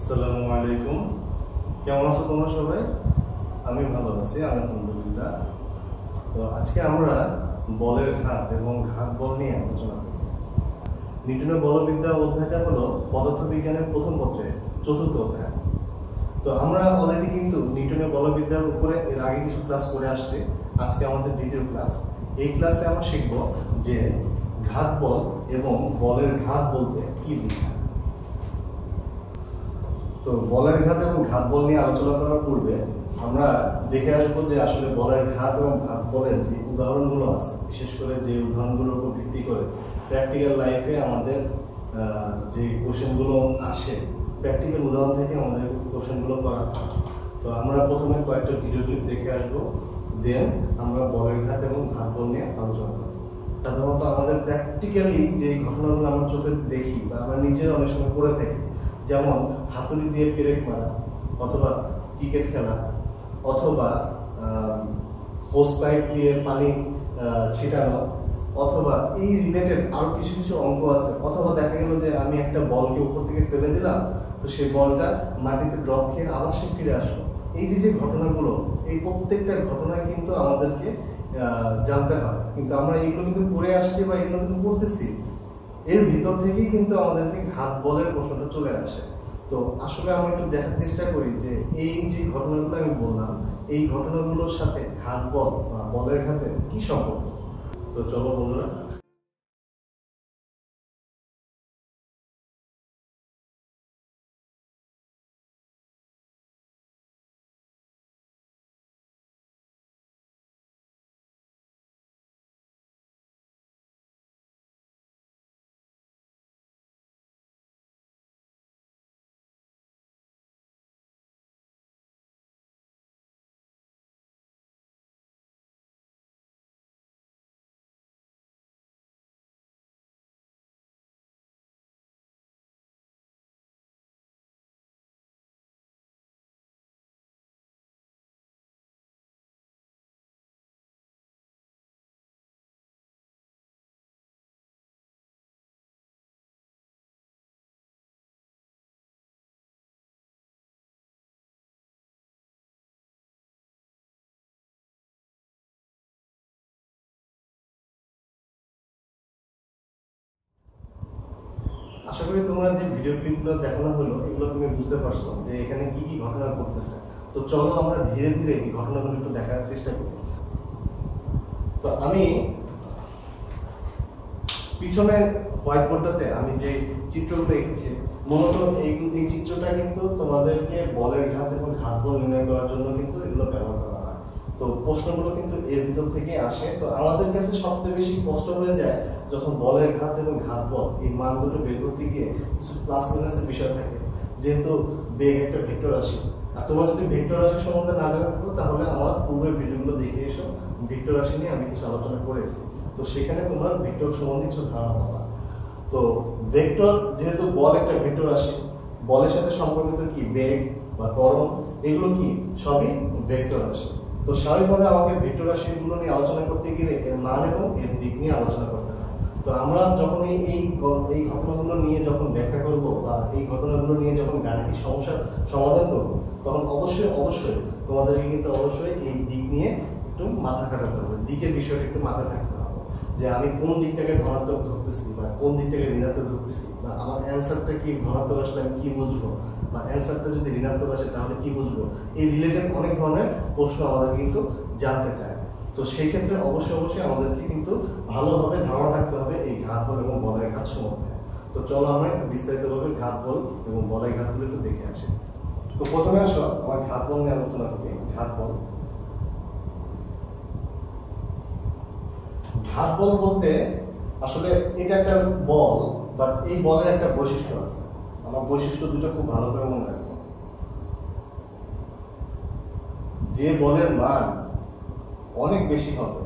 আসসালামু আলাইকুম। কেমন আছো তোমরা সবাই? আমি ভালো আছি আলহামদুলিল্লাহ। তো আজকে আমরা বলের ঘাত এবং ঘাত বল নিয়ে আলোচনা করব। নিউটনের বলবিদ্যা অধ্যায়টা হলো পদার্থবিজ্ঞানের প্রথম পত্রের চতুর্থ অধ্যায়। তো আমরা অলরেডি কিন্তু নিউটনের বলবিদ্যার উপরে এর আগে কিছু ক্লাস করে আসছি। আজকে আমাদের দ্বিতীয় ক্লাস। এই ক্লাসে আমরা শিখব যে ঘাত বল এবং বলের ঘাত বলতে কি বোঝায়। তো বলের ঘাত এবং ঘাত বল নিয়ে আলোচনা করার পূর্বে আমরা দেখে আসবো যে আসলে বলের ঘাত এবং ঘাত বলের যে উদাহরণগুলো আছে, বিশেষ করে যে উদাহরণগুলোর উপর ভিত্তি করে প্র্যাকটিক্যাল লাইফে আমাদের যে কোশ্চেনগুলো আসে, প্র্যাকটিক্যাল উদাহরণ থেকে আমাদের কোশ্চেনগুলো করা হয়। তো আমরা প্রথমে কয়েকটা ভিডিও ক্লিপ দেখে আসবো, দেন আমরা বলের ঘাত এবং ঘাত বল নিয়ে আলোচনা করব। সাধারণত আমাদের প্র্যাকটিক্যালি যে ঘটনাগুলো আমরা চোখে দেখি বা আমরা নিজেরা অনেক সময় করে থাকি, যেমন হাতুড়ি দিয়ে পেরেক মারা, অথবা ক্রিকেট খেলা, অথবা হোস পাইপ দিয়ে পানি ছিটানো, অথবা এই রিলেটেড আরো কিছু কিছু অঙ্ক আছে। অথবা দেখা গেল যে আমি একটা বলকে উপর থেকে ফেলে দিলাম, তো সেই বলটা মাটিতে ড্রপ খেয়ে আবার সে ফিরে আসলো। এই যে যে ঘটনাগুলো, এই প্রত্যেকটা ঘটনায় কিন্তু আমাদেরকে জানতে হয়, কিন্তু আমরা এইগুলো কিন্তু পড়ে আসছি বা এগুলো কিন্তু পড়তেছি, এর ভিতর থেকেই কিন্তু আমাদেরকে ঘাত বলের প্রশ্নটা চলে আসে। তো আসলে আমরা একটু দেখার চেষ্টা করি যে এই যে ঘটনাগুলো আমি বললাম, এই ঘটনাগুলোর সাথে ঘাত বল বা বলের ঘাতের কি সম্পর্ক। তো চলো বন্ধুরা, আশা করি তোমরা যে ভিডিও ক্লিপগুলো দেখানো হলো, এগুলো তুমি বুঝতে পারছো যে এখানে কি কি ঘটনা ঘটতেছে। তো চলো আমরা ধীরে ধীরে এই ঘটনাগুলো একটু দেখার চেষ্টা করি। তো আমি পিছনে হোয়াইট বোর্ডটাতে আমি যে চিত্রগুলো এঁকেছি, মূলত এই চিত্রটা কিন্তু তোমাদেরকে বলের ঘাত এবং ঘাত বল নির্ণয় করার জন্য কিন্তু এগুলো ব্যবহার করা হয়। তো প্রশ্নগুলো কিন্তু এর ভিতর থেকে আসে। তো আমাদের কাছে সবচেয়ে বেশি কষ্ট হয়ে যায় যখন বলের ঘাত এবং ঘাত বল এই মান দুটো বের করতে গিয়ে কিছু প্লাস মাইনাসের বিষয় থাকে, যেহেতু বেগ একটা ভেক্টর রাশি। আর তোমরা যদি ভেক্টর রাশি সম্বন্ধে না জানা থাকো, তাহলে আমার পূর্বের ভিডিওগুলো দেখে এসো, ভেক্টর রাশি নিয়ে আমি কিছু আলোচনা করেছি। তো সেখানে তোমরা ভেক্টর সম্বন্ধে কিছু ধারণা পাবা। তো ভেক্টর, যেহেতু বল একটা ভেক্টর রাশি, বলের সাথে সম্পর্কিত কি বেগ বা ত্বরণ, এগুলো কি সবই ভেক্টর রাশি। তো স্বাভাবিকভাবে আমাকে ভেক্টর রাশিগুলো নিয়ে আলোচনা করতে গেলে এর মান এবং এর দিক নিয়ে আলোচনা করতে হয়। তো আমরা যখন এই ঘটনাগুলো নিয়ে যখন ব্যাখ্যা করব বা এই ঘটনাগুলো নিয়ে যখন গাণিতিক সমস্যার সমাধান করব, তখন অবশ্যই তোমাদেরকে কিন্তু অবশ্যই এই দিক নিয়ে একটু মাথা খাটাতে হবে, দিকের বিষয়টা একটু মাথায় থাকতে হবে, যে আমি কোন দিকটাকে ধনাত্মক ধরতেছি বা কোন দিকটাকে ঋণাত্মক ধরতেছি, বা আমার অ্যান্সারটা কি ধনাত্মক আসলে আমি কি বুঝবো, বা অ্যান্সারটা যদি ঋণাত্মক আসে তাহলে কি বুঝবো। এই রিলেটেড অনেক ধরনের প্রশ্ন আমাদের কিন্তু জানতে চায়। তো সেই ক্ষেত্রে অবশ্যই আমাদেরকে কিন্তু ভালোভাবে ধারণা থাকতে হবে এই ঘাত বল এবং বলের ঘাত সম্বন্ধে। তো চলো আমরা বিস্তারিতভাবে ঘাত বল এবং বলের ঘাতগুলো একটু দেখে আসি। তো প্রথমে আসো আমার ঘাত বল নিয়ে আলোচনা করি। ঘাত বল বলতে আসলে এটা একটা বল, বা এই বলের একটা বৈশিষ্ট্য আছে। আমার বৈশিষ্ট্য দুটো খুব ভালো করে মনে রাখবো। যে বলের মান অনেক বেশি হবে,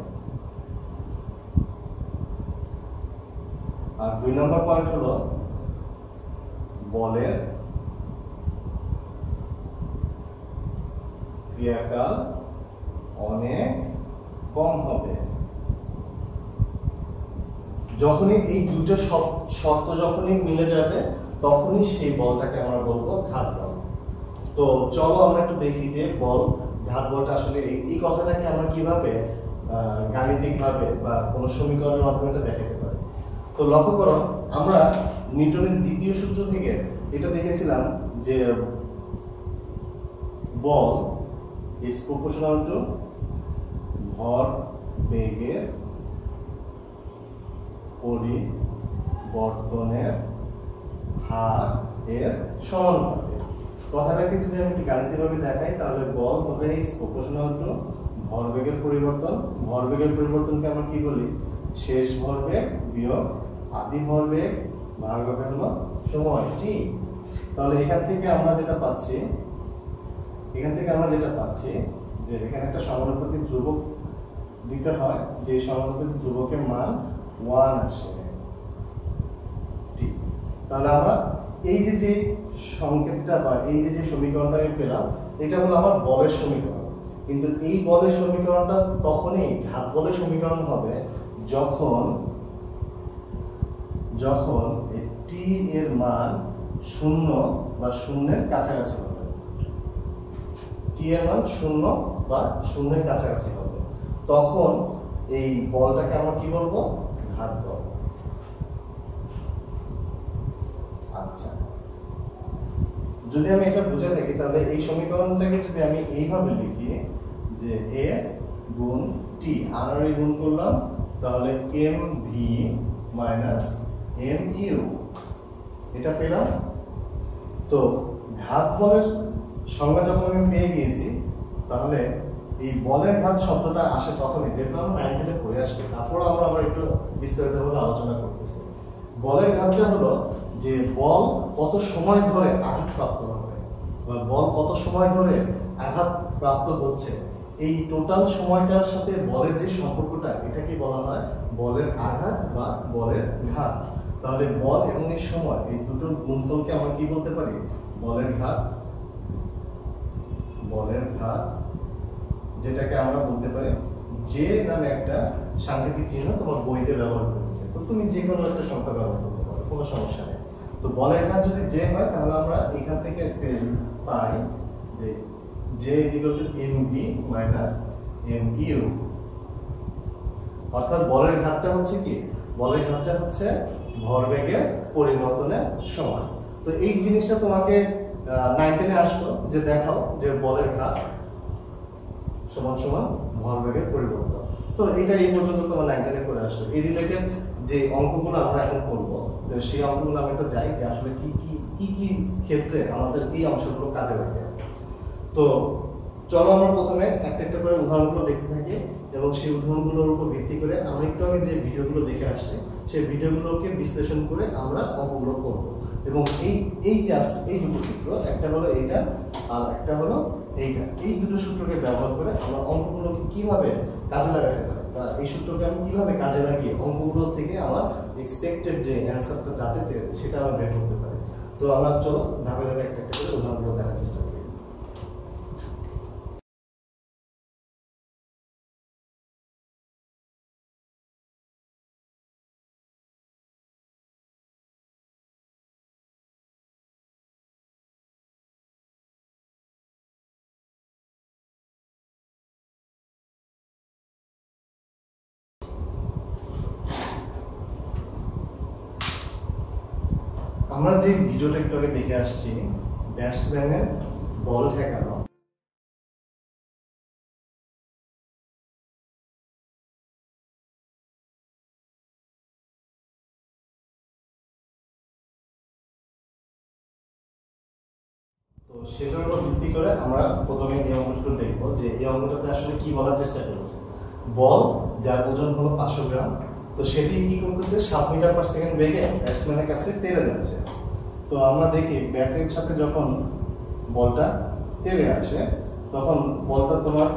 আর 2 নম্বর পয়েন্ট হলো বলের ক্রিয়াকাল অনেক কম হবে। যখনই এই দুটো শর্ত যখনই মিলে যাবে, তখনই সেই বলটাকে আমরা বলবো ঘাত বল। তো চলো আমরা একটু দেখি যে বল ঘাত বলটা আসলে এই কথাটাকে আমরা কিভাবে গাণিতিকভাবে বা কোনো সমীকরণের মাধ্যমে এটা দেখাতে পারি। তো লক্ষ্য করো, আমরা নিউটনের দ্বিতীয় সূত্র থেকে এটা দেখেছিলাম যে বল ইজ প্রপোর্শনাল টু ভর বেগের পরিবর্তনের হার এর সমানুপাতিক। কথাটাকে যদি আমি একটু গাণিতিকভাবে দেখাই তাহলে বল হবে ইজ প্রপোর্শনাল টু ভরবেগের পরিবর্তন। ভরবেগের পরিবর্তনকে আমরা কি বলি? শেষ ভরবেগ বিয়োগ আদি ভরবেগ ভাগ হবে হলো সময় টি। তাহলে এখান থেকে আমরা যেটা পাচ্ছি যে এখানে একটা সমানুপাতিক ধ্রুবক দিতে হয়, যে সমানুপাতিক ধ্রুবকের মান 1 আসে টি। তাহলে আমরা এই যে সংকেতটা বা এই যে সমীকরণটা আমি পেলাম, এটা হলো আমার বলের সমীকরণ। কিন্তু এই বলের সমীকরণটা তখনই ঘাত বলের সমীকরণ হবে যখন টি এর মান 0 বা 0-এর কাছাকাছি হবে। টি এর মান 0 বা 0-এর কাছাকাছি হবে, তখন এই বলটাকে আমরা কি বলবো? ঘাত বল। আচ্ছা, যদি আমি এটা বুঝে থাকি তাহলে এই সমীকরণটাকে যদি আমি এইভাবে লিখি যে এফ গুণ টি, আনারি গুণ করলাম তাহলে M V minus M U, এটা পেলাম। তো ঘাত বলের সংজ্ঞা যখন আমি পেয়ে গিয়েছি, তাহলে এই বলের ঘাত শব্দটা আসে তখনই, যেটা আমরা 9-এ পড়ে আসছি, তারপর আমরা আবার একটু বিস্তারিতভাবে আলোচনা করতেছি। বলের ঘাতটা হলো যে বল কত সময় ধরে আঘাতপ্রাপ্ত হবে বা বল কত সময় ধরে আঘাত প্রাপ্ত হচ্ছে, এই টোটাল সময়টার সাথে বলের যে সম্পর্কটা, এটাকে বলা হয় বলের আঘাত বা বলের ঘাত। তাহলে বল এবং এই সময়, এই দুটোর গুণফলকে আমরা কি বলতে পারি? বলের ঘাত। যেটাকে আমরা বলতে পারি যে নামে একটা সাংকেতিক চিহ্ন তোমার বইতে ব্যবহার করেছে, তো তুমি যে কোনো একটা সংখ্যা ব্যবহার করতে পারো, কোনো সমস্যা নেই। তো বলের ঘাত যদি যে হয় তাহলে আমরা এখান থেকে পাই যে J = mv মাইনাস mu, অর্থাৎ বলের ঘাতটা হচ্ছে কি? বলের ঘাতটা হচ্ছে ভরবেগের পরিবর্তনের সময়। তো এই জিনিসটা তোমাকে 9-10 আসতো যে দেখাও যে বলের ঘাত সমান সমান ভরবেগের পরিবর্তন। তো এটা এই পর্যন্ত তোমার 9-10 করে আসতো। এই রিলেটেড যে অঙ্কগুলো আমরা এখন করব, তো সেই অঙ্কগুলো আমরা একটু যাই যে আসলে কি ক্ষেত্রে আমাদের এই অংশগুলো কাজে লাগে। তো চলো আমরা প্রথমে একটা করে উদাহরণগুলো দেখতে থাকি এবং সেই উদাহরণগুলোর উপর ভিত্তি করে আমরা একটু আগে যে ভিডিওগুলো দেখে আসছি সেই ভিডিওগুলোকে বিশ্লেষণ করে আমরা অঙ্কগুলো করব। এবং এই দুটো সূত্র, একটা হলো এইটা আর একটা হলো এইটা, এই দুটো সূত্রকে ব্যবহার করে আমরা অঙ্কগুলোকে কিভাবে কাজে লাগাতে পারি বা এই সূত্রকে আমি কিভাবে কাজে লাগিয়ে অঙ্কগুলো থেকে আমার এক্সপেক্টেড যে অ্যান্সারটা যাতে চেয়েছে সেটা আমরা বের করতে পারি। তো আমরা চলো ধাপে ধাপে একটা করে উদাহরণগুলো দেখার চেষ্টা করি। আমরা যে ভিডিওটা একটু আগে দেখে আসছি, ব্যাটসম্যানের বল ঠেকানো, তো সেটার উপর ভিত্তি করে আমরা প্রথমে এই অঙ্কটা দেখবো যে এই অঙ্কটাতে আসলে কি বলার চেষ্টা করেছে। বল যার ওজন হলো 500 গ্রাম, তো সেটি কি করতেছে 7 মিটার/সেকেন্ড বেগে ব্যাটসম্যানের কাছে তেড়ে যাচ্ছে। তো আমরা দেখি ব্যাটের সাথে যখন বলটা তেড়ে আসে তখন বলটা তোমার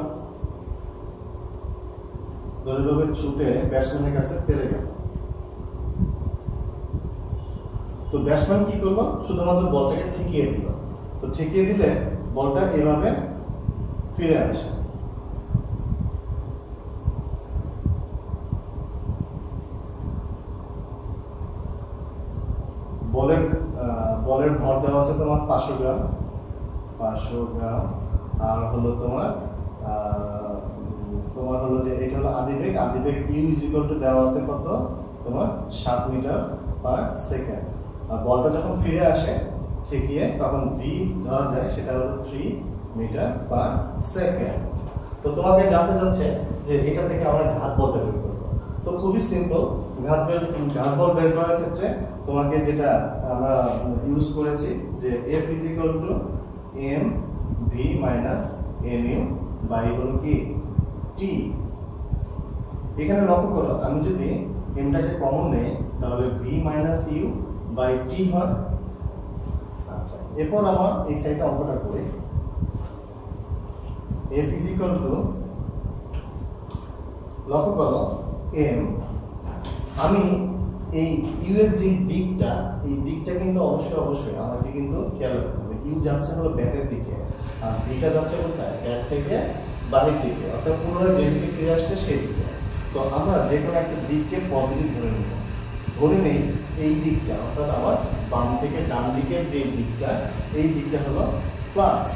দড়িভাবে ছুটে ব্যাটসম্যানের কাছে তেড়ে গেল। তো ব্যাটসম্যান কি করলো? শুধুমাত্র বলটাকে ঠেকিয়ে দিল। তো ঠেকিয়ে দিলে বলটা এভাবে ফিরে আসে। বলের ভর দেওয়া আছে তোমার 500 গ্রাম, 500 গ্রাম। আর হলো তোমার হলো যে এটা হলো আদিবেগ, আদিবেগ ইউ ইজ ইকুয়াল টু দেওয়া আছে কত তোমার 7 মিটার পার সেকেন্ড। আর বলটা যখন ফিরে আসে ঠিকই তখন ভি ধরা যায়, সেটা হলো 3 মিটার পার সেকেন্ড। তো তোমাকে জানতে চাচ্ছে যে এটা থেকে আমরা ঘাত বলটা বের করব। তো খুবই সিম্পল, ঘাত বল বের করার ক্ষেত্রে তোমাকে যেটা আমরা ইউজ করেছি যে F is equal to m v minus mu by হলো কি t। এখানে লক্ষ্য করো আমি যদি mটাকে কমন নেই তাহলে v minus u by t হয়। আচ্ছা, এরপর আমরা এই সাইডে অঙ্কটা করি। F ইজ ইকুয়াল টু, লক্ষ্য করো m, আমি এই u এর যে দিকটা, এই দিকটা কিন্তু অবশ্যই আমাকে কিন্তু খেয়াল রাখতে হবে। u যাচ্ছে হলো ব্যাকের দিকে আর v টা যাচ্ছে কোথায়, ব্যাক থেকে বাহির দিকে, অর্থাৎ পুনরায় যেদিকে ফিরে আসছে সেই দিকে। তো আমরা যে কোনো একটা দিককে পজিটিভ ধরে নেব। ধরে নেই এই দিকটা, অর্থাৎ আমার বাম থেকে ডান দিকের যে দিকটা, এই দিকটা হলো প্লাস।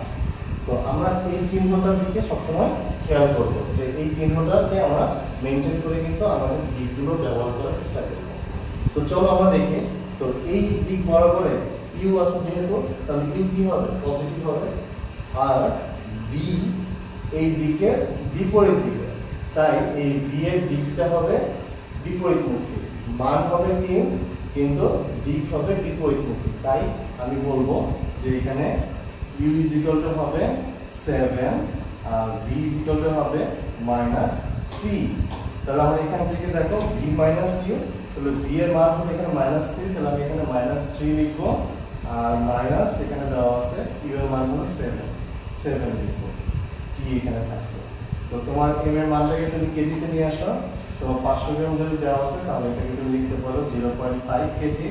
তো আমরা এই চিহ্নটার দিকে সবসময় খেয়াল করব যে এই চিহ্নটাকে আমরা মেনটেন করে কিন্তু আমাদের দিকগুলো ব্যবহার করার চেষ্টা করব। তো চলো আমরা দেখি। তো এই দিক বরাবরে ইউ আছে যেহেতু, তাহলে ইউ কি হবে, পজিটিভ হবে। আর ভি এই দিকে বিপরীত দিকে, তাই এই ভি এর দিকটা হবে বিপরীতমুখী। মান হবে 3 কিন্তু দিক হবে বিপরীতমুখী। তাই আমি বলবো যে এখানে u ইজ ইকুয়াল টু হবে 7 আর v ইজ ইকুয়াল টু হবে -3। তাহলে আমরা এখান থেকে দেখো v মাইনাস u, তাহলে v এর মান হবে এখানে -3, তাহলে আমি এখানে -3 লিখব। আর মাইনাস এখানে দেওয়া আছে u এর মান হলো 7 লিখব, t এখানে থাকবে। তো তোমার m এর মানটাকে তুমি কেজিতে নিয়ে আসো। তো 500 গ্রাম যদি দেওয়া আছে তাহলে এটাকে তুমি লিখতে পারো 0.5 কেজি।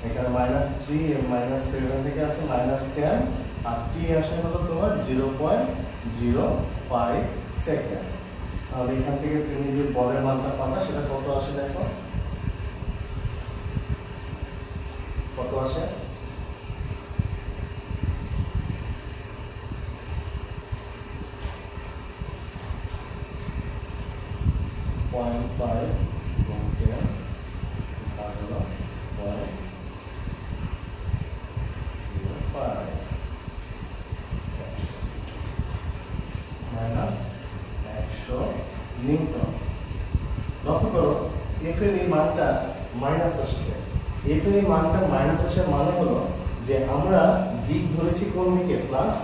এখানে -3 এর -7 থেকে আছে -10 আর t আসে হলো তোমার 0.05 সেকেন্ড। তাহলে এখান থেকে তুমি যে বলের মানটা পাবা সেটা কত আসে দেখো, কত আসে, নিউটন। লক্ষ্য করো এফ এর এই মানটা মাইনাস আসছে। এফ এর এই মানটা মাইনাস আসার মানে হলো যে আমরা দিক ধরেছি কোন দিকে, প্লাস,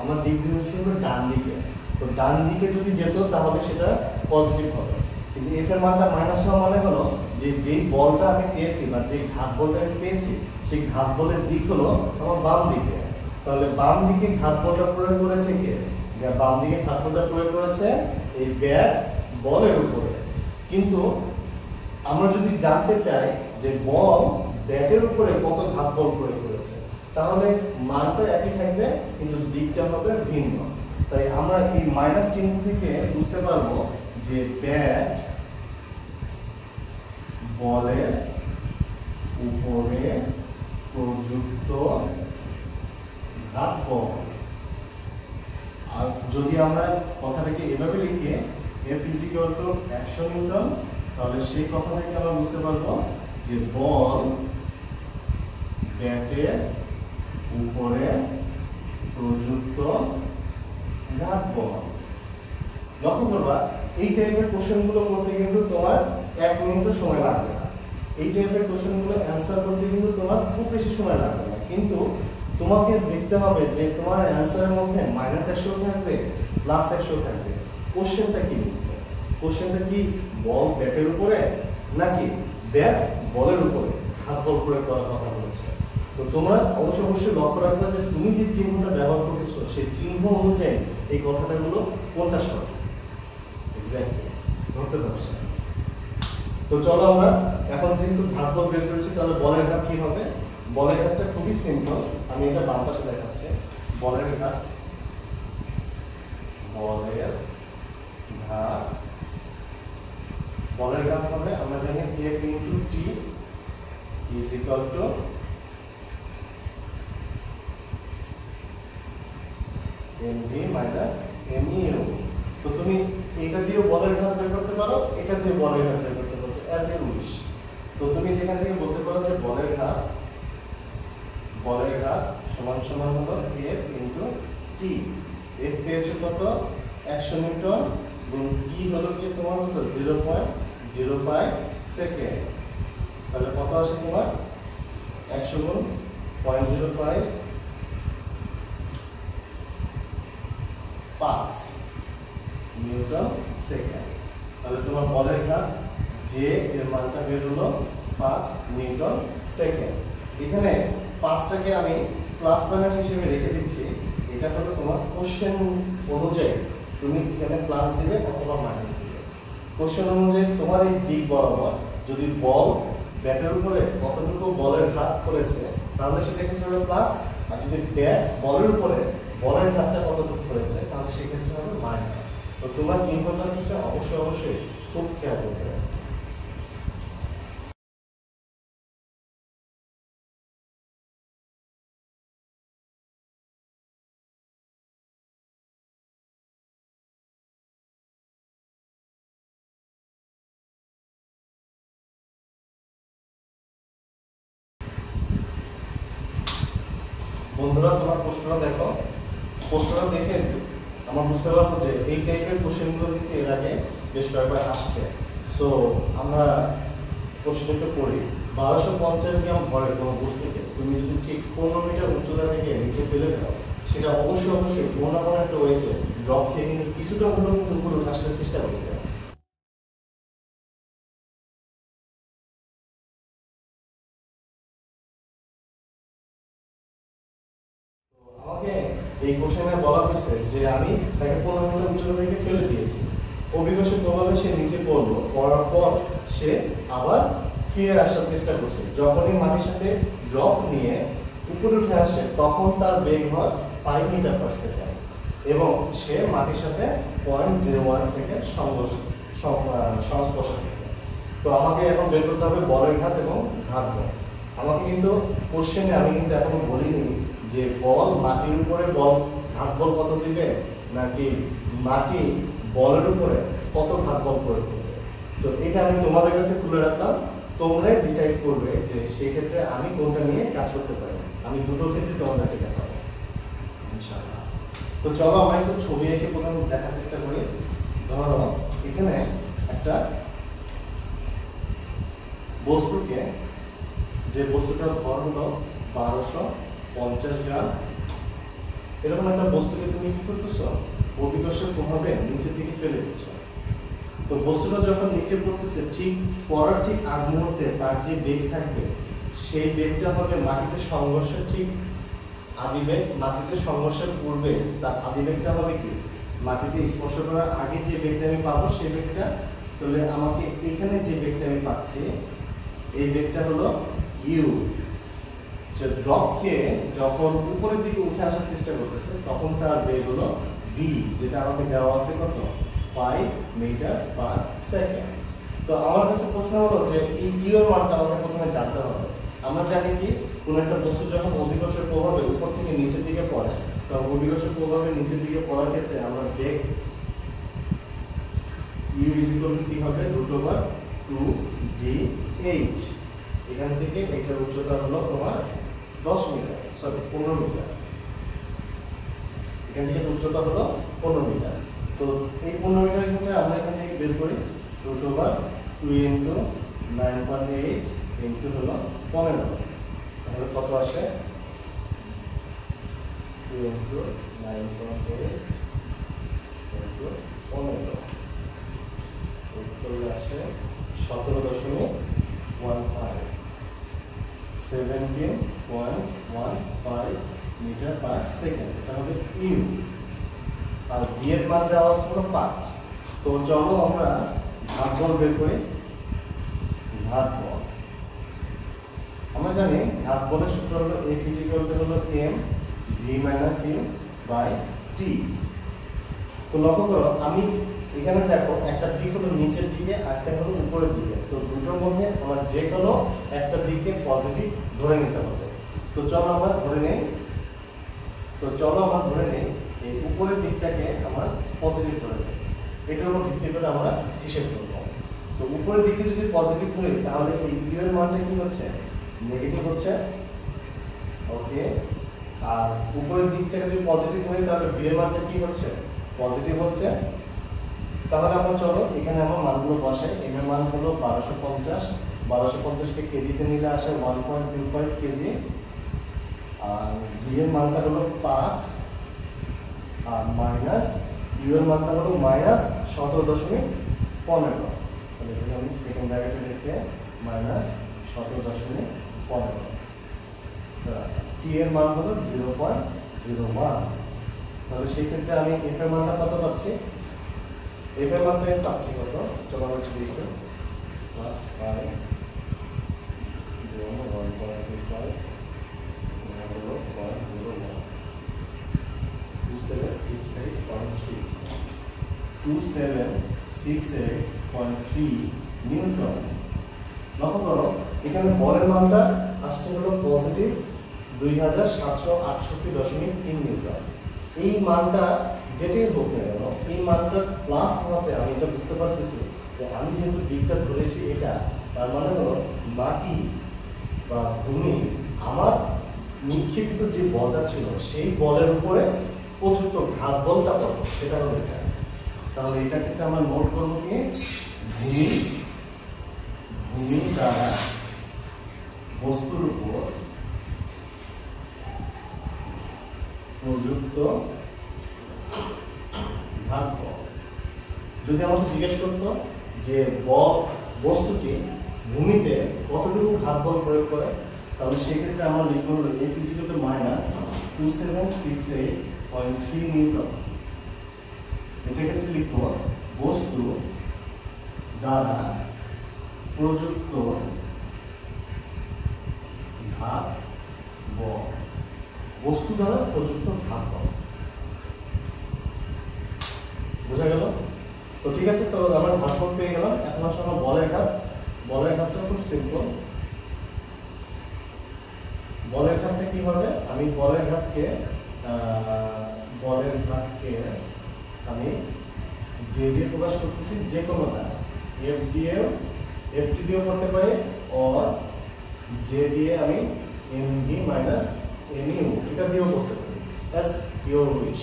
আমরা দিক ধরেছি হলো ডান দিকে। তো ডান দিকে যদি যেত তাহলে সেটা পজিটিভ হবে, কিন্তু এফ এর মানটা মাইনাস হওয়া মানে হলো যে যেই বলটা আমি পেয়েছি বা যে ঘাত বলটা আমি পেয়েছি সেই ঘাত বলের দিক হলো আমার বাম দিকে। তাহলে বাম দিকে ঘাত বলটা প্রয়োগ করেছে কে, বাম দিকে ঘাত বলটা প্রয়োগ করেছে এই ব্যাট বলের উপরে। কিন্তু আমরা যদি জানতে চাই যে বল ব্যাটের উপরে কত ঘাত বল প্রয়োগ করেছে, তাহলে মানটা একই থাকবে কিন্তু দিকটা হবে ভিন্ন। তাই আমরা এই মাইনাস চিহ্ন থেকে বুঝতে পারবো যে ব্যাট বলের উপরে প্রযুক্ত ঘাত বল। আর যদি আমরা কথাটাকে এভাবে লিখি F is equal two 100 Newton, তাহলে সেই কথা থেকে আমরা বুঝতে পারবো যে বল ব্যাটের উপরে প্রযুক্ত ঘাত বল। লক্ষ্য করবা এই টাইপের কোশ্চেনগুলো করতে কিন্তু তোমার 1 মিনিটও সময় লাগবে না। এই টাইপের কোশ্চেনগুলো অ্যানসার করতে কিন্তু তোমার খুব বেশি সময় লাগবে না, কিন্তু তোমাকে দেখতে হবে যে তোমার অ্যানসারের মধ্যে -100 থাকবে, +100 থাকবে। কোশ্চেনটা কি বলছে, কোশ্চেনটা কি বল ব্যাটের উপরে নাকি ব্যাট বলের উপরে ঘাত বল প্রয়োগ করার কথা বলছে। তো তোমরা অবশ্যই লক্ষ্য রাখবে যে তুমি যে চিহ্নটা ব্যবহার করতেছো সেই চিহ্ন অনুযায়ী এই কথাটাগুলো কোনটা সঠিক এক্স্যাক্টলি ধরতে পারছো। তো চলো আমরা এখন যেহেতু ঘাত বল বের করেছি তাহলে বলের ঘাত কি হবে। বলের ঘাতটা খুবই সিম্পল, আমি এটা বাম পাশে দেখাচ্ছি। বলের ঘাত, বলের ঘাত হবে আমরা জানি F * T = mv minus mu। তো তুমি এটা দিয়ে বলের ঘাত বের করতে পারো, এটা দিয়ে বলের ঘাত বের করতে পারো অ্যাজ ইউ উইশ। তো তুমি যেখান থেকে বলতে পারো যে বলের ঘাত সমান সমান হলো f ইনটু t। f পেয়েছো কত 100 নিউটন গুণ t হলো কি তোমার কত 0.05 সেকেন্ড। তাহলে কত আসে তোমার 100 গুণ 0.05 5 নিউটন সেকেন্ড। তাহলে তোমার বলের ঘাত যে এর মানটা বের হলো 5 নিউটন সেকেন্ড। এখানে 5টাকে আমি প্লাস মাইনাস হিসেবে রেখে দিচ্ছি। এটা হলো তোমার কোশ্চেন অনুযায়ী তুমি এখানে প্লাস দিবে অথবা মাইনাস দিবে। কোশ্চেন অনুযায়ী তোমার এই দিক বরাবর যদি বল ব্যাটের উপরে কতটুকু বলের ঘাত করেছে তাহলে সেটা ক্ষেত্রে হবে প্লাস, আর যদি ব্যাট বলের উপরে বলের ঘাতটা কতটুকু করেছে তাহলে সেক্ষেত্রে হবে মাইনাস। তো তোমার চিহ্নটার ক্ষেত্রে অবশ্যই খুব খেয়াল করতে হবে। বন্ধুরা তোমার প্রশ্নটা দেখো, প্রশ্নটা দেখে আমরা বুঝতে পারবো যে এই টাইপের কোশ্চেনগুলো কিন্তু এর আগে বেশ কয়েকবার আসছে। সো আমরা কোশ্চেন একটু পড়ি। 1250 গ্রাম ভরের কোনো বস্তুকে তুমি যদি ঠিক 15 মিটার উচ্চতা থেকে নিচে ফেলে দাও, সেটা অবশ্যই কোনো না কোনো একটা ওয়েতে ড্রপ খেয়ে কিন্তু কিছুটা হলেও কিন্তু উপরে উঠে আসার চেষ্টা করবে। আমাকে এই কোশ্চেনে বলা হয়েছে যে আমি তাকে 15 মিটার উচ্চতা থেকে ফেলে দিয়েছি, অভিকর্ষের প্রভাবে সে নিচে পড়লো, পড়ার পর সে আবার ফিরে আসার চেষ্টা করছে। যখনই মাটির সাথে ড্রপ নিয়ে উপরে উঠে আসে তখন তার বেগ হয় 5 মিটার পার সেকেন্ড এবং সে মাটির সাথে 0.01 সেকেন্ড সংস্পর্শ থাকে। তো আমাকে এখন বের করতে হবে বলের ঘাত এবং ঘাত বল। আমাকে কিন্তু কোশ্চেনে আমি কিন্তু এখনো বলিনি যে বল মাটির উপরে বল ঘাত বল কত দিবে নাকি মাটি বলের উপরে কত ঘাত বল প্রয়োগ করবে। তো এটা আমি তোমাদের কাছে তুলে রাখলাম, তোমরাই ডিসাইড করবে যে সেই ক্ষেত্রে আমি কোনটা নিয়ে কাজ করতে পারি। আমি দুটোর ক্ষেত্রে তোমাদেরকে দেখাবো ইনশাআল্লাহ। তো চলো আমরা একটু ছবি এঁকে প্রথমে দেখার চেষ্টা করি। ধরো এখানে একটা বস্তুকে, যে বস্তুটার ভর হলো 1250 গ্রাম, এরকম একটা বস্তুকে তুমি কি করতেছো অভিকর্ষের প্রভাবে নিচের দিকে ফেলে দিচ্ছ। তো বস্তুটা যখন নিচে পড়তেছে ঠিক পড়ার ঠিক আগ মুহূর্তে তার যে বেগ থাকবে সেই বেগটা হবে মাটিতে সংঘর্ষের ঠিক আদি বেগ। মাটিতে সংঘর্ষের পূর্বে তার আদি বেগটা হবে কি মাটিতে স্পর্শ করার আগে যে বেগটা আমি পাবো সেই বেগটা। তাহলে আমাকে এখানে যে বেগটা আমি পাচ্ছি এই বেগটা হলো ইউ। সে ড্রপ খেয়ে যখন উপরের দিকে উঠে আসার চেষ্টা করতেছে তখন তার বেগ হলো ভি, যেটা আমাকে দেওয়া আছে কত 5 মিটার পার সেকেন্ড। তো আমার কাছে প্রশ্ন হলো যে এই ইউ এর মানটা আমাকে প্রথমে জানতে হবে। আমরা জানি কি কোন একটা বস্তু যখন অভিকর্ষের প্রভাবে উপর থেকে নিচের দিকে পড়ে তখন অভিকর্ষের প্রভাবে নিচের দিকে পড়ার ক্ষেত্রে আমরা বেগ ইউ ইজ ইকুয়াল টু কি হবে √2gh। এখান থেকে এটার উচ্চতা হলো তোমার 15 মিটার। এখান থেকে উচ্চতা হলো 15 মিটার। তো এই 15 মিটার ক্ষেত্রে আমরা এখান থেকে বের করি √2 ইনটু 9.8 ইনটু হলো 15। তাহলে কত আসে 2 ইনটু 9.8 ইনটু 15 উত্তর আসে 17.15 17.15 মিটার পার সেকেন্ড। এটা হবে ইউ আর ভি এর মান দেওয়া আছে হলো 5। তো চলো আমরা ঘাত বল বের করি। ঘাত বল আমরা জানি ঘাত বলের সূত্র হলো F হলো m/v-u/t। তো লক্ষ্য করো আমি এখানে দেখো একটা দিক হলো নিচের দিকে আর একটা হলো উপরের দিকে। তো দুটোর মধ্যে আমার যে কোনো একটা দিকে পজিটিভ ধরে নিতে হবে। তো চলো আমরা ধরে নেই এই উপরের দিকটাকে আমার পজিটিভ ধরে নেব, এটার উপর ভিত্তি করে আমরা হিসেব করব। তো উপরের দিকে যদি পজিটিভ ধরি তাহলে এই ইউ এর মানটা কি হচ্ছে, নেগেটিভ হচ্ছে। ওকে, আর উপরের দিকটাকে যদি পজিটিভ ধরি তাহলে বি এর মানটা কি হচ্ছে, পজিটিভ হচ্ছে। তাহলে আমরা চলো এখানে আমার মানগুলো বসাই। এম এর মান হলো 1250, 1250 কে কেজিতে নিলে আসে 1.25 কেজি, আর ভি এর মানটা হলো 5, আর মাইনাস ইউ এর মানটা হলো -17.15। তাহলে এখানে আমি সেকেন্ড ব্র্যাকেটে লিখে -17.15। টি এর মান হলো 0.01। তাহলে সেই ক্ষেত্রে আমি এফ এর মানটা কত পাচ্ছি, এফ এর মানটা আমি পাচ্ছি কত, চলো আমরা একটু দেখি। +5 1.25 হলো 0.01, 2768.3, 2768.3 নিউটন। লক্ষ্য করো এখানে বলের মানটা আসছে হলো পজিটিভ 2768.3 নিউটন। এই মানটা যেটাই হোক না কেন, এই মানটা প্লাস হওয়াতে আমি এটা বুঝতে পারতেছি যে আমি যেহেতু দিকটা ধরেছি এটা, তার মানে হলো মাটি বা ভূমি আমার নিক্ষেপিত যে বলটা ছিল সেই বলের উপরে প্রযুক্ত ঘাত বলটা কত সেটা হলো এটা। তাহলে এটা ক্ষেত্রে আমরা নোট করবো কি, ভূমি দ্বারা বস্তুর উপর প্রযুক্ত ঘাত বল। যদি আমাকে জিজ্ঞেস করতো যে বস্তুটি ভূমিতে কতটুকু ঘাত বল প্রয়োগ করে, তাহলে সেক্ষেত্রে আমরা লিখব হলো F = -2768.3 নিউটন। এটা ক্ষেত্রে লিখব বস্তু দ্বারা প্রযুক্ত ঘাত বল, বস্তু দ্বারা প্রযুক্ত ঘাত বল। বোঝা গেল? তো ঠিক আছে, তো আমরা ঘাত বল পেয়ে গেলাম। এখন আসলে আমরা বলের ঘাত, বলের ঘাতটা খুব সিম্পল। বলের ঘাতটা কি হবে, আমি বলের ঘাতকে আমি জে দিয়ে প্রকাশ করতেছি, যে কোনোটা এফ টি দিয়েও করতে পারি, অর জে দিয়ে আমি M B minus M U এটা দিয়েও করতে পারি, দ্যাটস ইওর উইশ,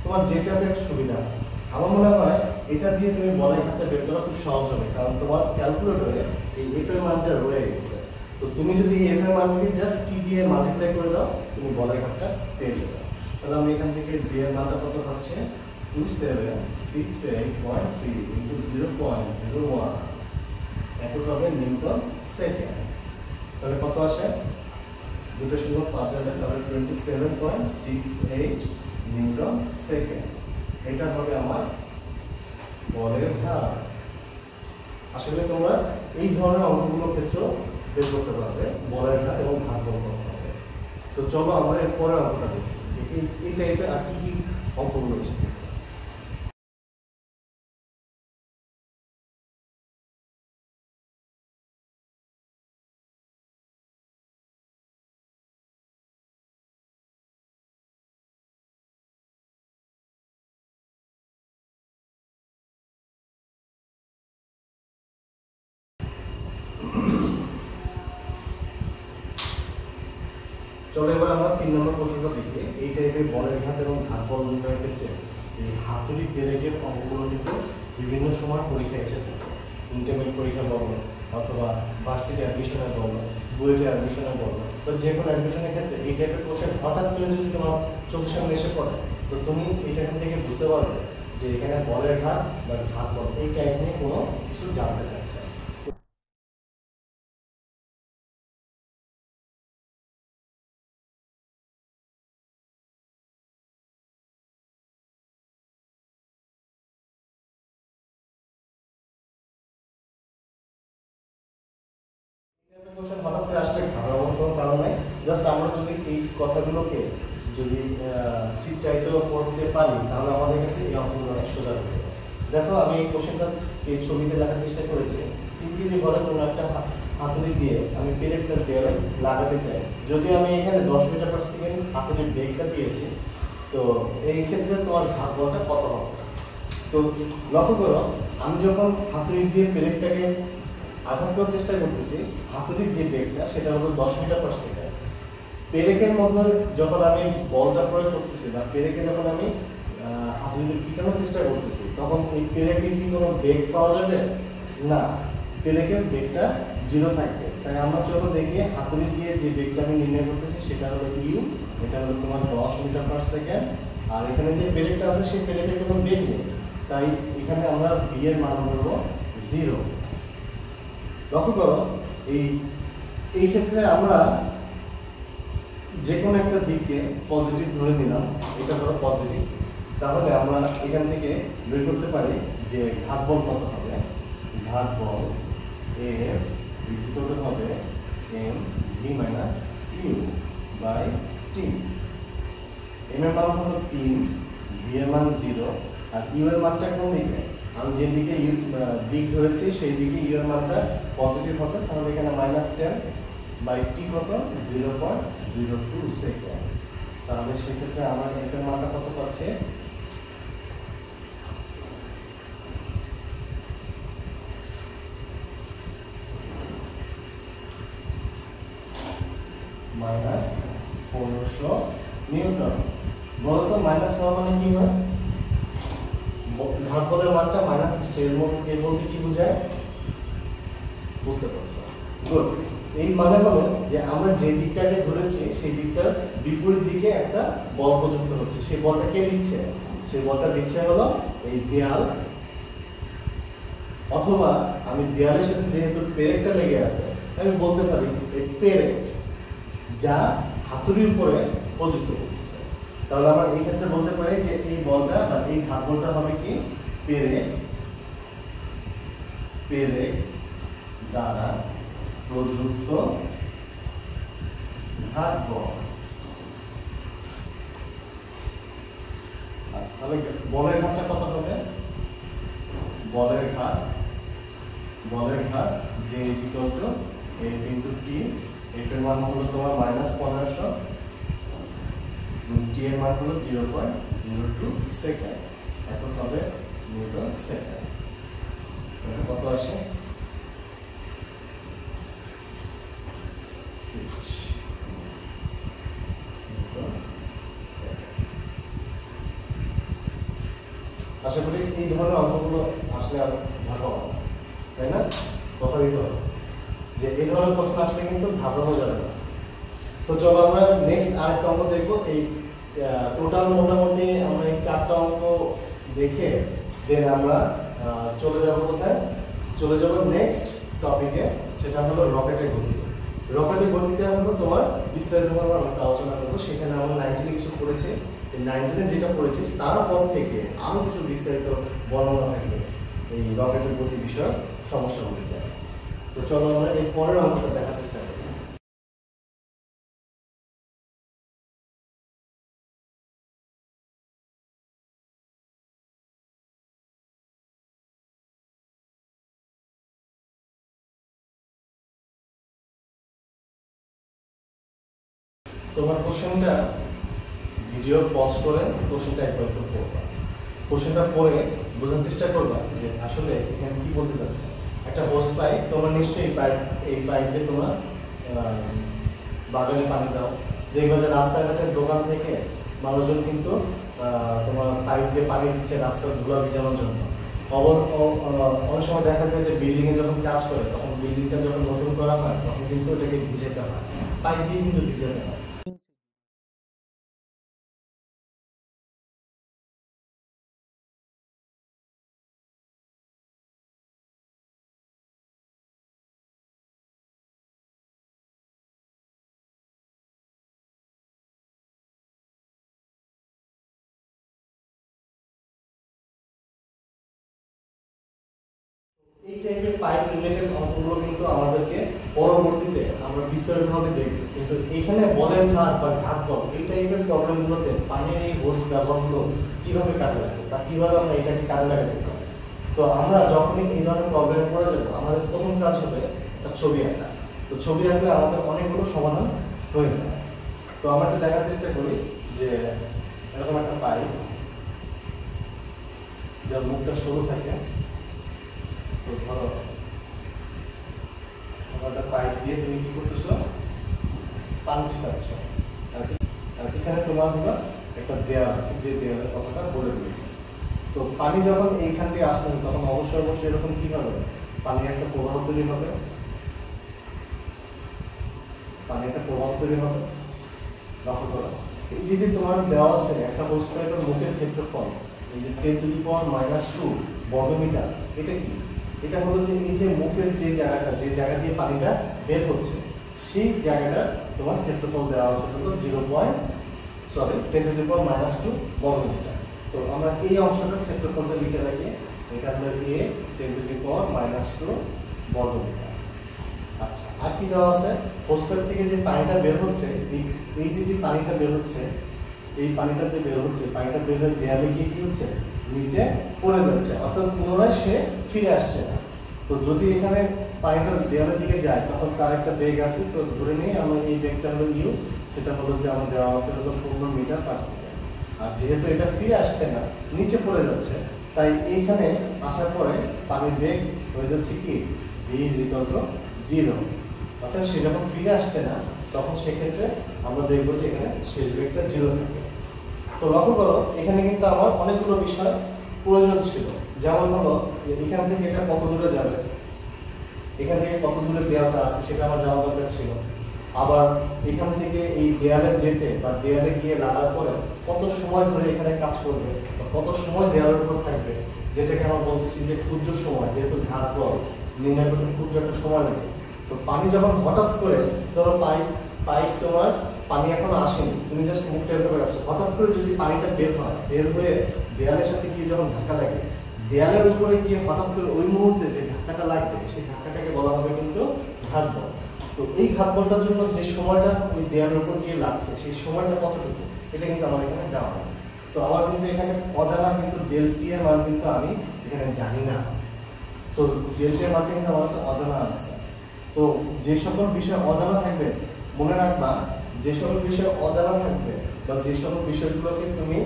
তোমার যেটাতে সুবিধা হয়। আমার মনে হয় এটা দিয়ে তুমি বলের ঘাতটা বের করা খুব সহজ হবে, কারণ তোমার ক্যালকুলেটরে এই এফ এর মানটা রয়ে গেছে। তো তুমি যদি এফ এর মানকে জাস্ট টি দিয়ে মাল্টিপ্লাই করে দাও, তুমি বলের ঘাতটা পেয়ে যাবে। তাহলে আমি এখান থেকে জে এর মানটা কত পাচ্ছি, 2768.3 × 0.01 একক হবে নিউটন সেকেন্ড। তাহলে কত আসে, দুটো শূন্য 5 যাবে, তাহলে 27.68 নিউটন সেকেন্ড। এটা হবে আমার বলের ঘাত। আসলে তোমরা এই ধরনের অঙ্কগুলোর ক্ষেত্রে বের করতে পারবে বলের ঘাত এবং ঘাত বল করতে হবে। তো চলো আমরা এর পরের অঙ্কটা দেখি যে এই টাইপের আর কি কি অঙ্কগুলো আছে। চলো এবার আমরা 3 নম্বর প্রশ্নটা দেখি। এই টাইপের বলের ঘাত এবং ঘাত বল নির্ণয়ের ক্ষেত্রে এই হাতুড়ি পেরেকের অঙ্কগুলো কিন্তু বিভিন্ন সময় পরীক্ষা এসে থাকে। ইন্টারমিডিয়েট পরীক্ষা বলো, অথবা ভার্সিটি অ্যাডমিশনের বলো, বুয়েটের অ্যাডমিশনের বলো, বা যে কোনো অ্যাডমিশনের ক্ষেত্রে এই টাইপের কোশ্চেন হঠাৎ করে যদি তোমার চোখের সামনে এসে পড়ে, তো তুমি এখান থেকে বুঝতে পারবে যে এখানে বলের ঘাত বা ঘাত বল এই টাইপ নিয়ে কোনো কিছু জানতে চাচ্ছে। কোশ্চেন হঠাৎ করে আসলে ঘাবড়ানোর কোনো কারণ নাই। জাস্ট আমরা যদি এই কথাগুলোকে যদি চিত্রায়িত করতে পারি, তাহলে আমাদের কাছে এই অঙ্কগুলো অনেক সোজা হয়ে যাবে। দেখো আমি এই কোশ্চেনটা এই ছবিতে লেখার চেষ্টা করেছি। 3 কেজি বলে কোনো একটা হাতুড়ি দিয়ে আমি পেরেকটা দেওয়ালে লাগাতে চাই। যদি আমি এখানে 10 মিটার/সেকেন্ড হাতুড়ির বেগটা দিয়েছি, তো তো এই ক্ষেত্রে তোমার ঘাত বলটা কত হবে? তো লক্ষ্য করো, আমি যখন হাতুড়ি দিয়ে পেরেকটাকে আঘাত করার চেষ্টা করতেছি, হাতুড়ির যে বেগটা সেটা হলো 10 মিটার পার সেকেন্ড। পেরেকের মধ্যে যখন আমি বলটা প্রয়োগ করতেছি বা পেরেকে যখন আমি হাতুড়ি দিয়ে পিটানোর চেষ্টা করতেছি, তখন এই পেরেকে কি কোনো বেগ পাওয়া যাবে না, পেরেকের বেগটা 0 থাকবে। তাই আমরা চলো দেখি হাতুড়ি দিয়ে যে বেগটা আমি নির্ণয় করতেছি সেটা হলো ইউ, এটা হলো তোমার 10 মিটার পার সেকেন্ড। আর এখানে যে পেরেকটা আছে সেই পেরেকের কোনো বেগ নেই, তাই এখানে আমরা ভি এর মান ধরবো 0। লক্ষ্য করো, এই ক্ষেত্রে আমরা যে কোনো একটা দিককে পজিটিভ ধরে নিলাম, এটা ধরো পজিটিভ, তাহলে আমরা এখান থেকে বের করতে পারি যে ঘাত বল কত হবে। ঘাত বল এফ ইকুয়াল টু হবে M V minus U by T. M এর মান হলো 3, ভি এর মান 0, আর ইউ এর মানটা কোন দিকে? আমি যেদিকে দিক ধরেছি সেই দিকে ইউ এর মানটা পজিটিভ হবে, তাহলে এখানে -10 বাই টি কত? 0.02 সেকেন্ড। তাহলে সেক্ষেত্রে আমার এফ এর মানটা কত পাচ্ছে? -1500 নিউটন। বলতো মাইনাস হওয়া মানে কি হয়? ঘাত বলের মানটা মাইনাস এর বলতে কি বোঝায়? বুঝতে পারছো? গুড। এই মানে হলো যে আমরা যে দিকটাকে ধরেছি সেই দিকটার বিপরীত দিকে একটা বল প্রযুক্ত হচ্ছে। সেই বলটা কে দিচ্ছে? সেই বলটা দিচ্ছে হলো এই দেয়াল, অথবা আমি দেয়ালের সাথে যেহেতু পেরেকটা লেগে আছে আমি বলতে পারি এই পেরেক যা হাতুড়ির উপরে প্রযুক্ত করতেছে। তাহলে আমরা এই ক্ষেত্রে বলতে পারি যে এই বলটা বা এই ঘাত বলটা হবে কি? পেরেক দ্বারা প্রযুক্ত ঘাত বল। আচ্ছা, তাহলে বলের ঘাতটা কত হবে? বলের ঘাত যে equal to F into T. F এর মান হলো তোমার -1500, টি এর মান হলো 0.02 সেকেন্ড। এখন হবে নিউটন সেকেন্ড। কত আসে? আশা করি এই ধরনের অঙ্কগুলো আসলে আর ঘাবড়াবো না, তাই না? কথা দিতে হবে যে এই ধরনের প্রশ্ন আসলে কিন্তু ঘাবড়ানো যাবে না। তো চলো আমরা নেক্সট আরেকটা অঙ্ক দেখবো। এই টোটাল মোটামুটি আমরা এই 4টা অঙ্ক দেখে দেন আমরা চলে যাব কোথায়? চলে যাব নেক্সট টপিকে, সেটা হলো রকেটের গতি। রকেটের গতিতে আমরা তোমার বিস্তারিতভাবে আমরা আলোচনা করবো। সেখানে আমরা 19 কিছু পড়েছি, এই 19 যেটা পড়েছি তারপর থেকে আরো কিছু বিস্তারিত বর্ণনা থাকবে এই রকেটের গতি বিষয়ক সমস্যাগুলিতে। তো চলো আমরা এই পরের অঙ্কটা দেখার চেষ্টা করি। তোমার কোশ্চেনটা ভিডিও পজ করে কোশ্চেনটা একবার করবা, কোশ্চেনটা পড়ে বোঝার চেষ্টা করবা যে আসলে এখানে কি বলতে যাচ্ছে। একটা হোস পাইপ, তোমরা নিশ্চয়ই এই পাইপে তোমরা বাগানে পানি দাও, দেখবা যে রাস্তাঘাটের দোকান থেকে মানুষজন কিন্তু তোমার পাইপ দিয়ে পানি দিচ্ছে রাস্তার ধুলা ভিজানোর জন্য। অনেক সময় দেখা যায় যে বিল্ডিং এ যখন কাজ করে তখন বিল্ডিংটা যখন নতুন করা হয় তখন কিন্তু এটাকে ভিজাতে হয়, পাইপ দিয়ে কিন্তু ভিজাতে হয়। এই টাইপের পাইপ রিলেটেড অঙ্কগুলো কিন্তু আমাদেরকে পরবর্তীতে আমরা বিস্তারিতভাবে দেখব, কিন্তু এখানে বলের ঘাত বা ঘাত বল এই টাইপের প্রবলেমগুলোতে পানির এই হোস ব্যবহারগুলো কিভাবে কাজে লাগে বা কিভাবে আমরা এটাকে কাজে লাগাতে পারি। তো আমরা যখনই এই ধরনের প্রবলেমে পড়ে যাব আমাদের প্রথম কাজ হবে একটা ছবি আঁকা। তো ছবি আঁকলে আমাদের অনেকগুলো সমাধান হয়ে যায়। তো আমরা একটু দেখার চেষ্টা করি যে এরকম একটা যার মুখটা সরু থাকে, তো ধরো একটা পাইপ দিয়ে তুমি কি করতেছো, পানি ছিটাচ্ছ, আর এখানে তোমার হলো একটা দেয়াল আছে, যে দেয়ালের কথাটা বলে দিয়েছে। তো পানি যখন এইখান থেকে আসতেছে তখন অবশ্যই এরকম কি হবে, পানির একটা প্রবাহ তৈরি হবে, পানির একটা প্রবাহ তৈরি হবে। লক্ষ্য করো, এই যে তোমার দেওয়া আছে একটা হোস পাইপের মুখের ক্ষেত্রফল, এই যে 10⁻⁻² বর্গমিটার, এটা কি? এটা হলো যে এই যে মুখের যে জায়গাটা, যে জায়গা দিয়ে পানিটা বের হচ্ছে, সেই জায়গাটা তোমার ক্ষেত্রফল দেওয়া আছে হলো 10⁻² বর্গমিটার। তো আমরা এই অংশটার ক্ষেত্রফলটা লিখে রাখি, এটা হলো a 10⁻² বর্গমিটার। আচ্ছা, আর কি দেওয়া আছে? হোস পাইপ থেকে যে পানিটা বের হচ্ছে, এই যে পানিটা বের হচ্ছে, এই পানিটা যে বের হচ্ছে, পানিটা বের হয়ে দেয়ালে গিয়ে কি হচ্ছে, নিচে পড়ে যাচ্ছে, অর্থাৎ পুনরায় সে ফিরে আসছে না। তো যদি এখানে পানিটা দেয়ালের দিকে যায় তখন তার একটা বেগ আছে, তো ধরে নিই আমরা এই বেগটা হলো ইউ, সেটা হলো যে আমার দেওয়া আছে হলো 15 মিটার/সেকেন্ড। আর যেহেতু এটা ফিরে আসছে না, নিচে পড়ে যাচ্ছে, তাই এইখানে আসার পরে পানির বেগ হয়ে যাচ্ছে কি v = 0, অর্থাৎ সে যখন ফিরে আসছে না তখন সেক্ষেত্রে আমরা দেখবো যে এখানে শেষ বেগটা 0 থাকবে। তো লক্ষ্য করো, এখানে কিন্তু আমার অনেকগুলো বিষয় প্রয়োজন ছিল, যেমন হলো যে এখান থেকে এটা কত দূরে যাবে, এখান থেকে কত দূরে দেয়ালটা আছে সেটা আমার জানা দরকার ছিল। আবার এখান থেকে এই দেয়ালে যেতে বা দেয়ালে গিয়ে লাগার পরে কত সময় ধরে এখানে কাজ করবে, কত সময় দেয়ালের উপর থাকবে, যেটাকে আমরা বলতেছি যে ক্ষুদ্র সময়, যেহেতু ঘাত বল নির্ণয় করতে ক্ষুদ্র একটা সময় লাগে। তো পানি যখন হঠাৎ করে, ধরো পাইপ তোমার পানি এখনো আসেনি, তুমি জাস্ট মুখটা এভাবে রাখছো, হঠাৎ করে যদি পানিটা বের হয়, বের হয়ে দেয়ালের সাথে গিয়ে যখন ধাক্কা লাগে, দেয়ালের উপরে গিয়ে হঠাৎ করে ওই মুহূর্তে যে ধাক্কাটা লাগবে, সেই ধাক্কাটাকে বলা হবে কিন্তু ঘাত বল। তো এই ঘাত বলটার জন্য যে সময়টা ওই দেয়ালের উপর গিয়ে লাগছে, সেই সময়টা কতটুকু, এটা কিন্তু আমার এখানে দেওয়া হয়। তো আমার কিন্তু এখানে অজানা কিন্তু ∆T এর মান কিন্তু আমি এখানে জানি না। তো ∆T এর মানটা কিন্তু আমার কাছে অজানা আছে। তো যে সকল বিষয় অজানা থাকবে, মনে রাখবা, যে সকল বিষয় অজানা থাকবে বা যে সকল বিষয়গুলোকে তুমি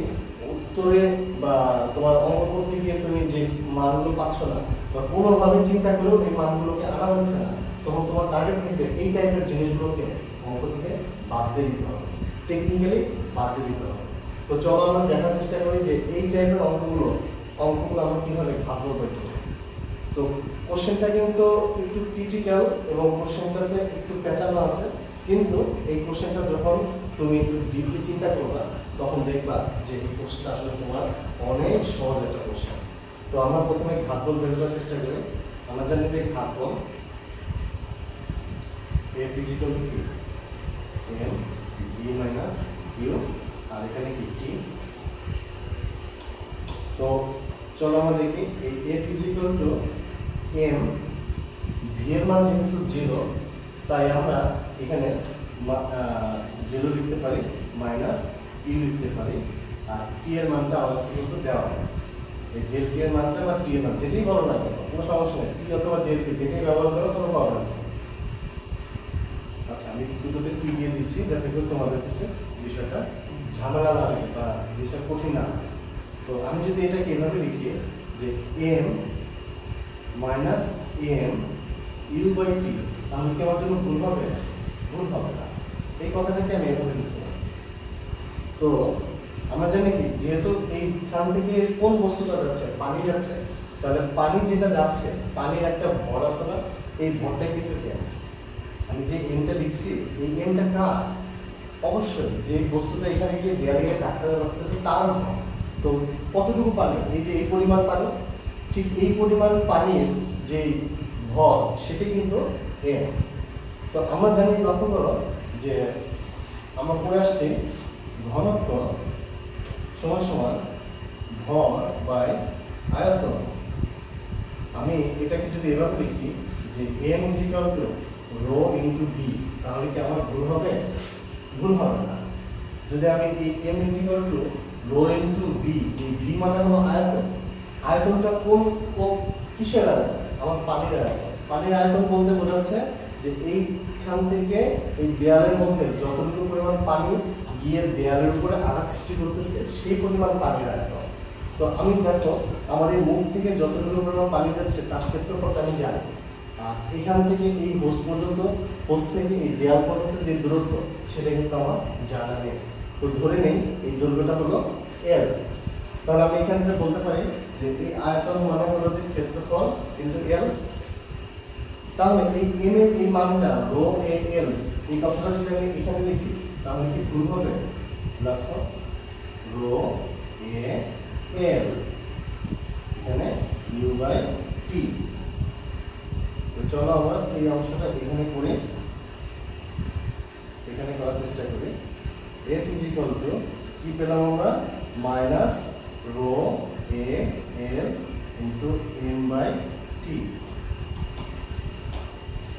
উত্তরে বা তোমার অঙ্ক করতে গিয়ে তুমি যে মানগুলো পাচ্ছ না বা কোনোভাবে চিন্তা করেও এই মানগুলোকে আনা যাচ্ছে না, তখন তোমার টার্গেট থাকবে এই টাইপের জিনিসগুলোকে অঙ্ক থেকে বাদ দিয়ে দিতে হবে, টেকনিক্যালি বাদ দিয়ে দিতে হবে। তো চলো আমরা দেখার চেষ্টা করি যে এই টাইপের অঙ্কগুলো আমরা কিভাবে ঘাতবো করতে পারি। তো কোশ্চেনটা কিন্তু একটু ক্রিটিক্যাল এবং কোশ্চেনটাতে একটু প্যাচানো আছে, কিন্তু এই কোশ্চেনটা যখন তুমি একটু ডিপলি চিন্তা করবা তখন দেখবা যে এই কোশ্চেনটা আসলে তোমার অনেক সহজ একটা কোশ্চেন। তো আমরা প্রথমে ঘাতবল বের করার চেষ্টা করি। আমরা জানি যে ঘাতবল F = m v - u, আর এখানে কি t। তো চলো আমরা দেখি এই F = m, v এর মান যেহেতু 0, তাই আমরা এখানে 0 লিখতে পারি, -u লিখতে পারি, আর t এর মানটা আমার কাছে কিন্তু দেওয়া হয়। এই ∆T এর মানটা বা t এর মান যেটাই বলো না কেন, কোনো সমস্যা নেই, t অথবা ∆T যেটাই ব্যবহার করো কোনো প্রবলেম নেই। আচ্ছা, আমি দুটোতে t দিয়ে দিচ্ছি যাতে করে তোমাদের কাছে বিষয়টা ঝামেলা না লাগে বা জিনিসটা কঠিন না লাগে। তো আমি যদি এটাকে এভাবে লিখি যে m - m u/t, তাহলে কি আমার জন্য ভুল হবে? ভুল হবে না। এই কথাটাকে আমি এভাবে লিখতে পারছি। তো আমরা জানি কি, যেহেতু এইখান থেকে কোন বস্তুটা যাচ্ছে, পানি যাচ্ছে, তাহলে পানি যেটা যাচ্ছে, পানির একটা ভর আছে না, এই ভরটা কিন্তু m। আমি যে এমটা লিখছি, এই এমটা কার? অবশ্যই যে বস্তুটা এখানে গিয়ে দেয়ালে গিয়ে ধাক্কা লাগতেছে তার ভর। তো কতটুকু পানি? এই যে এই পরিমাণ পানি, ঠিক এই পরিমাণ পানির যে ভর সেটা কিন্তু m। তো আমরা জানি, লক্ষ্য করো যে আমরা পড়ে আসছি ঘনত্ব সমান ভর বাই আয়তন। আমি এটাকে যদি এভাবে লিখি যে m = ρ × v, তাহলে কি আমার ভুল হবে? ভুল হবে না। যদি আমি এই m = ρ × v, এই v মানে হলো আয়তন, আয়তনটা কিসের আয়তন? আমার পানির আয়তন। পানির আয়তন বলতে বোঝাচ্ছে যে এইখান থেকে এই দেয়ালের মধ্যে যতটুকু পরিমাণ পানি গিয়ে দেয়ালের উপরে আঘাত সৃষ্টি করতেছে সেই পরিমাণ পানির আয়তন। তো আমি দেখো আমার এই মুখ থেকে যতটুকু পরিমাণ পানি যাচ্ছে তার ক্ষেত্রফলটা আমি জানি, আর এখান থেকে এই হোস পর্যন্ত, হোস থেকে এই দেয়াল পর্যন্ত যে দূরত্ব সেটা কিন্তু আমার জানা নেই। তো ধরে নেই এই দৈর্ঘ্যটা হলো এল। তাহলে আমি এখান থেকে বলতে পারি যে এই আয়তন মানে হলো যে ক্ষেত্রফল ইনটু এল। তাহলে এই এম এর এই মানটা রো এ এল, এই কথাটা যদি আমি এখানে লিখি তাহলে কি ভুল হবে? দেখো রো এ এল এখানে ইউ বাই টি। তো চলো আমরা এই অংশটা এখানে করে এখানে করার চেষ্টা করি। F is equal to কি পেলাম আমরা? Minus row A L into M by T.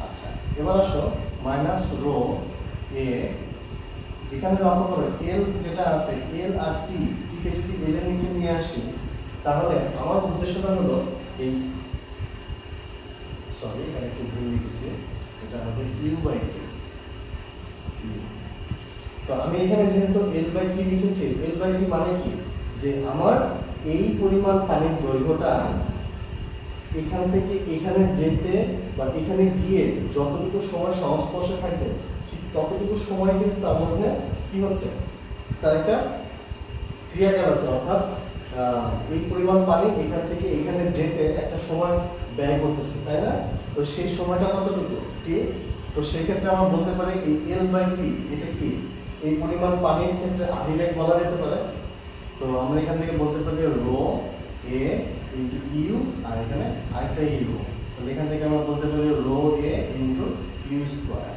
আচ্ছা এবার আসো মাইনাস রো এ, এখানে লক্ষ্য করো এল যেটা আছে, এল আর টি, টিকে যদি এল এর নিচে নিয়ে আসি তাহলে আমার উদ্দেশ্যটা হলো এই, সরি এখানে একটু ভুল লিখেছি, এটা হবে ইউ বাই টি। তো আমি এখানে যেহেতু এল বাই টি লিখেছি, এল বাই টি মানে কি? যে আমার এই পরিমাণ পানির দৈর্ঘ্যটা এখান থেকে এখানে যেতে বা এখানে গিয়ে যতটুকু সময় সংস্পর্শে থাকবে ঠিক ততটুকু সময় কিন্তু তার মধ্যে কি হচ্ছে, তার একটা ক্রিয়াকাল আছে। অর্থাৎ এই পরিমাণ পানি এখান থেকে এখানে যেতে একটা সময় ব্যয় করতেছে, তাই না? তো সেই সময়টা কতটুকু? টি। তো সেই ক্ষেত্রে আমরা বলতে পারি এই এল বাই টি এটা কি এই পরিমাণ পানির ক্ষেত্রে আধিবেগ বলা যেতে পারে। তো আমরা এখান থেকে বলতে পারি রো এ ইন্টু ইউ, আর এখানে আরেকটা ইউ, তাহলে এখান থেকে আমরা বলতে পারি rho A into U square.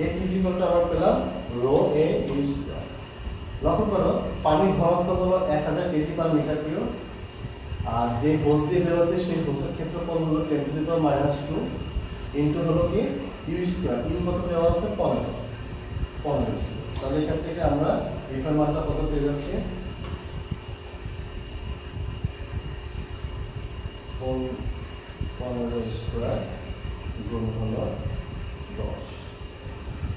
F is equal to আমরা পেলাম রো এ ইউ স্কোয়ার। লক্ষ্য করো পানির ঘনত্ব হলো 1000 কেজি পার মিটার কিউব, আর যে হোস দিয়ে বেরোচ্ছে সেই হোসের ক্ষেত্রফল হলো 10⁻² ইন্টু হলো কি ইউ স্কোয়ার। ইউ কত দেওয়া আছে? 15। তাহলে এখান থেকে আমরা এফ এর মানটা কত পেয়ে যাচ্ছি? 15² গুণ হলো 10,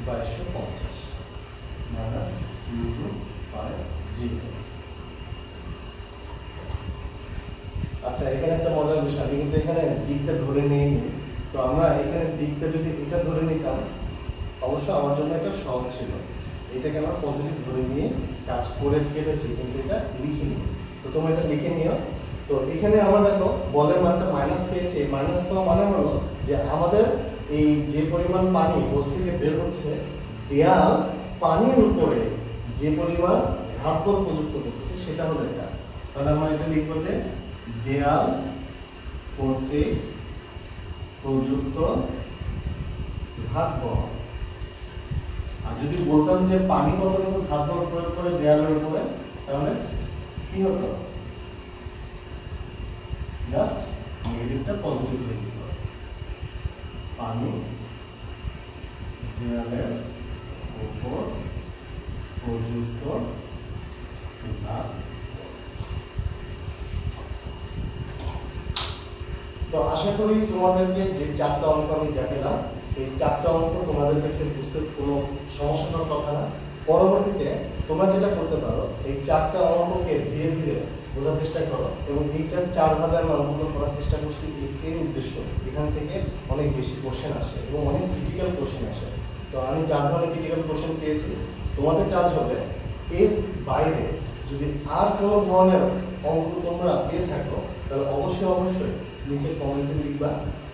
2250 মাইনাস 2250। আচ্ছা এখানে একটা মজার বিষয়, আমি কিন্তু এখানে দিকটা ধরে নিইনি। তো আমরা এখানে দিকটা যদি এটা ধরে নিতাম অবশ্য আমার জন্য এটা সহজ ছিল, এটাকে আমরা পজিটিভ ধরে নিয়ে কাজ করে ফেলেছি, কিন্তু এটা লিখিনি। তো তোমরা এটা লিখে নিও। তো এখানে আমরা দেখো বলের মানটা মাইনাস পেয়েছি। মাইনাস পাওয়া মানে হলো যে আমাদের এই যে পরিমাণ পানি হোস থেকে বের হচ্ছে, দেয়াল পানির উপরে যে পরিমাণ ঘাত বল প্রযুক্ত করতেছে সেটা হলো এটা। তাহলে আমরা এটা লিখবো যে দেয়াল কর্তৃক প্রযুক্ত ঘাত বল। আর যদি বলতাম যে পানি কতটুকু ঘাত বল প্রয়োগ করে দেয়ালের উপরে, তাহলে কি হতো? জাস্ট নেগেটিভটা পজিটিভ লিখতে হবে। পানি দেয়ালের উপর প্রযুক্ত ঘাত। তো আশা করি তোমাদেরকে যে 4টা অঙ্ক আমি দেখালাম, এই 4টা অঙ্ক তোমাদের কাছে বুঝতে কোনো সমস্যার কথা না। পরবর্তীতে তোমরা যেটা করতে পারো, এই 4টা অঙ্ককে ধীরে ধীরে বোঝার চেষ্টা করো, এবং এইটা 4 ভাগে আমি অঙ্কগুলো করার চেষ্টা করছি। এই উদ্দেশ্য, এখান থেকে অনেক বেশি কোশ্চেন আসে এবং অনেক ক্রিটিক্যাল কোশ্চেন আসে। তো আমি 4 ধরনের ক্রিটিক্যাল কোশ্চেন পেয়েছি। তোমাদের কাজ হবে এর বাইরে যদি আর কোনো ধরনের অঙ্ক তোমরা পেয়ে থাকো তাহলে অবশ্যই নিচে কমেন্টে লিখবা।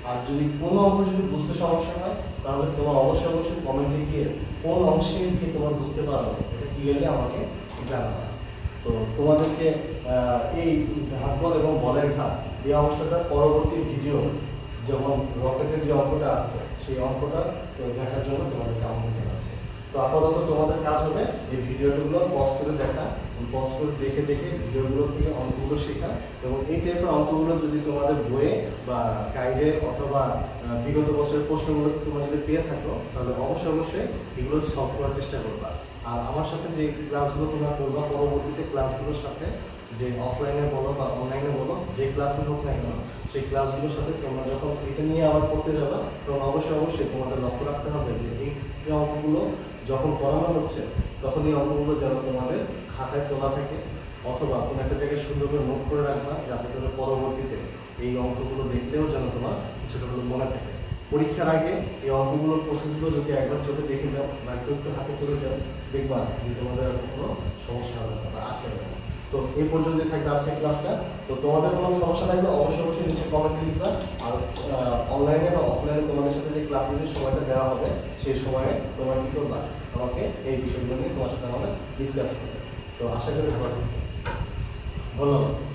আর যদি কোনো অঙ্ক যদি বুঝতে সমস্যা হয় তাহলে তোমার অবশ্যই কমেন্টে গিয়ে কোন অংশে গিয়ে তোমার বুঝতে পারো এটা ক্লিয়ারলি আমাকে জানাবা। তো তোমাদেরকে এই ঘাত বল এবং বলের ঘাত এই অংশটা পরবর্তী ভিডিও, যেমন রকেটের যে অঙ্কটা আছে সেই অঙ্কটা দেখার জন্য তোমাদেরকে আমন্ত্রণ আছে। তো আপাতত তোমাদের কাজ হবে এই ভিডিওগুলো পজ করে দেখা, পজ করে দেখে ভিডিওগুলো থেকে অঙ্কগুলো শেখা, এবং এই টাইপের অঙ্কগুলো যদি তোমাদের বইয়ে বা গাইডে অথবা বিগত বছরের প্রশ্নগুলো তোমরা যদি পেয়ে থাকো তাহলে অবশ্যই এগুলো সলভ করার চেষ্টা করবা। আর আমার সাথে যে ক্লাসগুলো তোমরা করবা পরবর্তীতে ক্লাসগুলোর সাথে, যে অফলাইনে বলো বা অনলাইনে বলো, যে ক্লাসে হোক না কেন সেই ক্লাসগুলোর সাথে তোমরা যখন এটা নিয়ে আবার পড়তে যাবা তখন অবশ্যই তোমাদের লক্ষ্য রাখতে হবে যে এই অঙ্কগুলো যখন করানো হচ্ছে তখন এই অঙ্কগুলো যেন তোমাদের খাতায় তোলা থাকে, অথবা কোনো একটা জায়গায় সুন্দর করে নোট করে রাখবা, যাতে করে পরবর্তীতে এই অঙ্কগুলো দেখলেও যেন তোমার কিছুটা হলো মনে থাকে। পরীক্ষার আগে এই অঙ্কগুলোর প্রসেসগুলো যদি একবার চোখে দেখে যাও বা একটু একটু হাতে করে যাও, দেখবা যে তোমাদের আর কোনো সমস্যা হবে না বা আটকে যাবে না। তো এই পর্যন্তই থাকবে আজকের ক্লাসটা। তো তোমাদের কোনো সমস্যা থাকলে অবশ্যই অবশ্যই নিচে কমেন্টে লিখবা। আর অনলাইনে বা অফলাইনে তোমাদের সাথে যে ক্লাস দিতে সময়টা দেওয়া হবে সেই সময়ে তোমরা কি করবা, আমাকে এই বিষয়গুলো নিয়ে তোমার সাথে আমাদের ডিসকাস করবে। তো আশা করি ভালো থাকবে। ধন্যবাদ।